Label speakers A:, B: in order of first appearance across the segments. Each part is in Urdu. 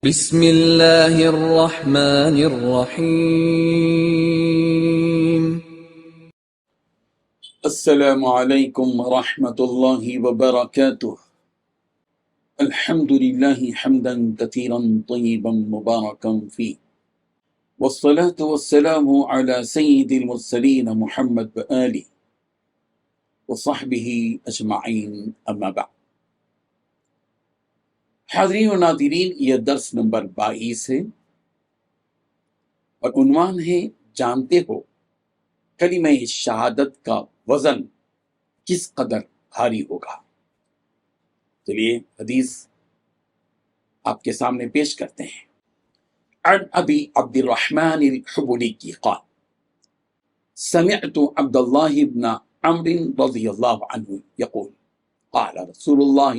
A: بسم اللہ الرحمن الرحیم۔
B: السلام علیکم ورحمۃ اللہ وبرکاتہ۔ الحمد للہ حمدا کثیرا طیبا مبارکا فیہ، والصلاة والسلام علی سید المرسلین محمد وآلہ وصحبہ اجمعین، اما بعد۔ حاضرین و ناظرین، یہ درس نمبر 22 ہے اور عنوان ہے جانتے ہو کلمہ شہادت کا وزن کس قدر بھاری ہوگا۔ چلیے حدیث آپ کے سامنے پیش کرتے ہیں۔ عن ابی عبد الرحمن الحبلی قال سمعت عبد اللہ بن عمرو رضی اللہ عنہ یقول قال رسول اللہ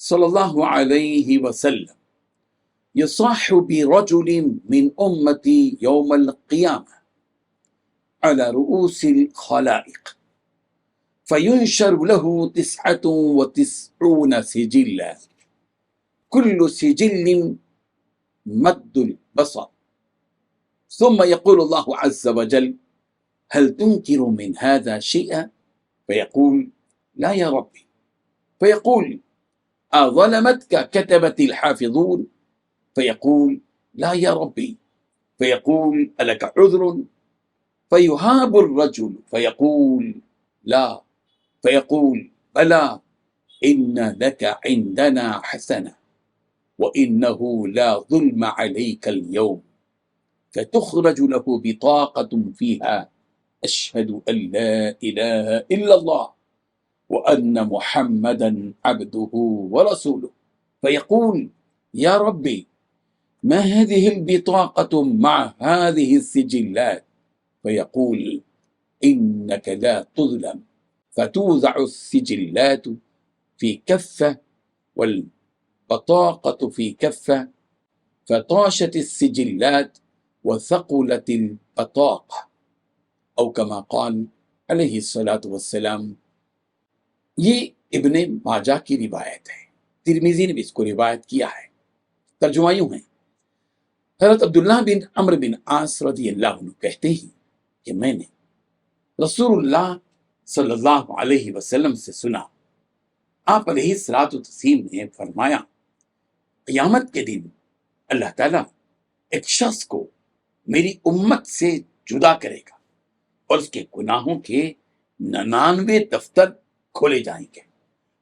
B: صلی اللہ علیہ وسلم یصاح برجل من امتی یوم القیامہ على رؤوس الخلائق فينشر له 99 سجلا كل سجل مد البصر ثم يقول الله عز وجل هل تنكر من هذا شيئا فيقول لا يا ربي فيقول أظلمتك كتبت الحافظون فيقول لا يا ربي فيقول ألك عذر فيهاب الرجل فيقول لا فيقول بلى إن لك عندنا حسنة وإنه لا ظلم عليك اليوم فتخرج له بطاقة فيها أشهد أن لا إله إلا الله وأن محمدا عبده ورسوله فيقول يا ربي ما هذه البطاقة مع هذه السجلات فيقول إنك لا تظلم فتوزع السجلات في كفة والبطاقة في كفة فطاشت السجلات وثقلت البطاقة أو كما قال عليه الصلاة والسلام۔ یہ ابن ماجہ کی روایت ہے، ترمذی نے بھی اس کو روایت کیا ہے۔ ترجمہ یوں ہے، حضرت عبداللہ بن عمرو بن عاص رضی اللہ عنہ کہتے ہیں کہ میں نے رسول اللہ صلی اللہ علیہ وسلم سے سنا، آپ علیہ الصلاۃ والتسلیم نے فرمایا قیامت کے دن اللہ تعالیٰ ایک شخص کو میری امت سے جدا کرے گا اور اس کے گناہوں کے 99 دفتر کھولے جائیں گے۔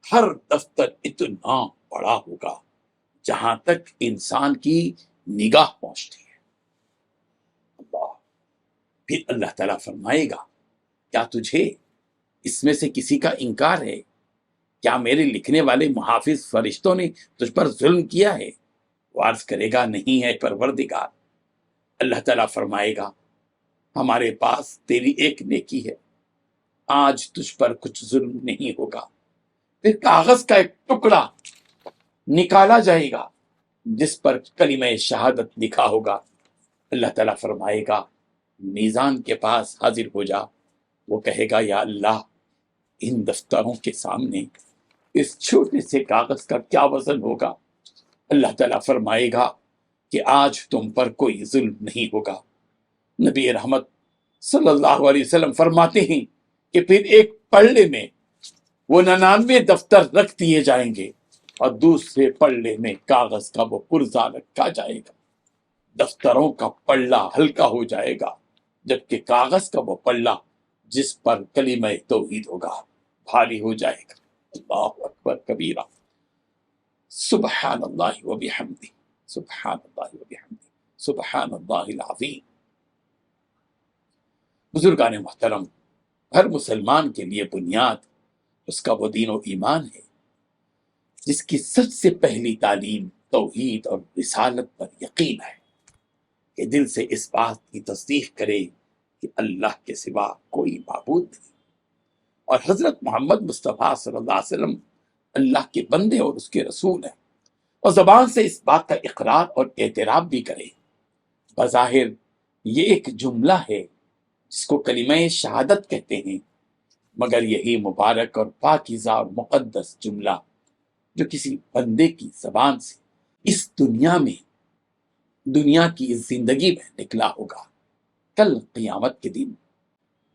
B: ہر دفتر اتنا بڑا ہوگا جہاں تک انسان کی نگاہ پہنچتی ہے۔ اللہ، پھر اللہ تعالیٰ فرمائے گا کیا تجھے اس میں سے کسی کا انکار ہے؟ کیا میرے لکھنے والے محافظ فرشتوں نے تجھ پر ظلم کیا ہے؟ وہ عرض کرے گا نہیں ہے پروردگار۔ اللہ تعالیٰ فرمائے گا ہمارے پاس تیری ایک نیکی ہے، آج تجھ پر کچھ ظلم نہیں ہوگا۔ پھر کاغذ کا ایک ٹکڑا نکالا جائے گا جس پر کلمہ شہادت لکھا ہوگا۔ اللہ تعالیٰ فرمائے گا میزان کے پاس حاضر ہو جا۔ وہ کہے گا یا اللہ، ان دفتروں کے سامنے اس چھوٹے سے کاغذ کا کیا وزن ہوگا؟ اللہ تعالیٰ فرمائے گا کہ آج تم پر کوئی ظلم نہیں ہوگا۔ نبی رحمت صلی اللہ علیہ وسلم فرماتے ہیں کہ پھر ایک پلڑے میں وہ 99 دفتر رکھ دیے جائیں گے اور دوسرے پلڑے میں کاغذ کا وہ پرزہ رکھا جائے گا۔ دفتروں کا پلڑا ہلکا ہو جائے گا جبکہ کاغذ کا وہ پلڑا جس پر کلمہ توحید ہوگا بھاری ہو جائے گا۔ اللہ اکبر کبیرہ، سبحان اللہ وبحمدہ، سبحان اللہ وبحمدہ، سبحان اللہ العظیم۔ بزرگان محترم، ہر مسلمان کے لیے بنیاد اس کا وہ دین و ایمان ہے جس کی سب سے پہلی تعلیم توحید اور رسالت پر یقین ہے، کہ دل سے اس بات کی تصدیق کرے کہ اللہ کے سوا کوئی معبود نہیں اور حضرت محمد مصطفیٰ صلی اللہ علیہ وسلم اللہ کے بندے اور اس کے رسول ہیں، اور زبان سے اس بات کا اقرار اور اعتراف بھی کرے۔ بظاہر یہ ایک جملہ ہے جس کو کلمہ شہادت کہتے ہیں، مگر یہی مبارک اور پاکیزہ اور مقدس جملہ جو کسی بندے کی زبان سے اس دنیا میں، دنیا کی اس زندگی میں نکلا ہوگا، کل قیامت کے دن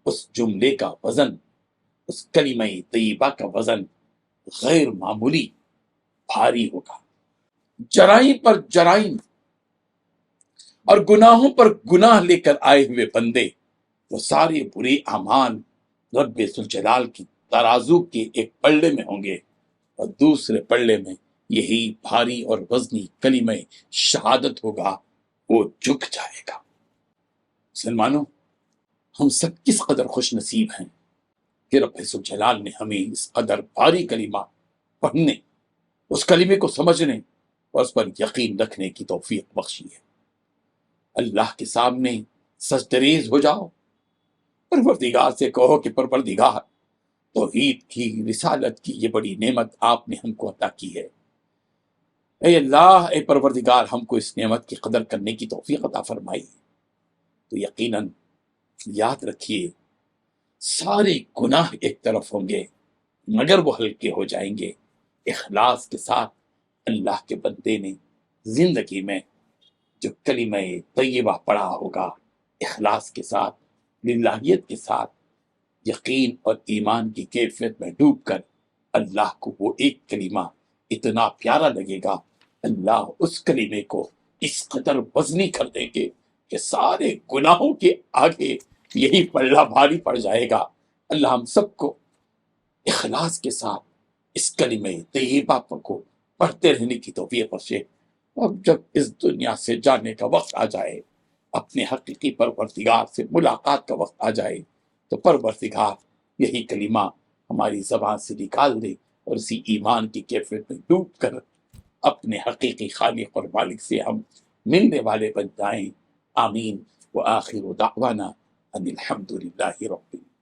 B: اس جملے کا وزن، اس کلمہ طیبہ کا وزن غیر معمولی بھاری ہوگا۔ جرائم پر جرائم اور گناہوں پر گناہ لے کر آئے ہوئے بندے، وہ سارے برے اعمال رب ذوالجلال کی ترازو کے ایک پلڑے میں ہوں گے، اور دوسرے پلڑے میں یہی بھاری اور وزنی کلمہ شہادت ہوگا، وہ جھک جائے گا۔ مسلمانوں، ہم سب کس قدر خوش نصیب ہیں کہ رب ذوالجلال نے ہمیں اس قدر بھاری کلمہ پڑھنے، اس کلمے کو سمجھنے اور اس پر یقین رکھنے کی توفیق بخشی ہے۔ اللہ کے سامنے سجدریز ہو جاؤ، پروردگار سے کہو کہ پروردگار، توحید کی، رسالت کی یہ بڑی نعمت آپ نے ہم کو عطا کی ہے، اے اللہ، اے پروردگار، ہم کو اس نعمت کی قدر کرنے کی توفیق عطا فرمائی۔ تو یقیناً یاد رکھیے، سارے گناہ ایک طرف ہوں گے مگر وہ ہلکے ہو جائیں گے اخلاص کے ساتھ۔ اللہ کے بندے نے زندگی میں جو کلمہ طیبہ پڑھا ہوگا، اخلاص کے ساتھ، للہیت کے ساتھ، یقین اور ایمان کی کیفیت میں ڈوب کر، اللہ کو وہ ایک کلمہ اتنا پیارا لگے گا، اللہ اس کلمے کو اس قدر وزنی کر دیں گے کہ سارے گناہوں کے آگے یہی پلڑا بھاری پڑ جائے گا۔ اللہ ہم سب کو اخلاص کے ساتھ اس کلمہ طیبہ کو پڑھتے رہنے کی توفیق بخشے، اور جب اس دنیا سے جانے کا وقت آ جائے، اپنے حقیقی پروردگار سے ملاقات کا وقت آ جائے، تو پروردگار یہی کلمہ ہماری زبان سے نکال دے اور اسی ایمان کی کیفیت میں ڈوب کر اپنے حقیقی خالق اور مالک سے ہم ملنے والے بن جائیں۔ آمین۔ وآخر دعوانا ان الحمد للہ رب العالمین۔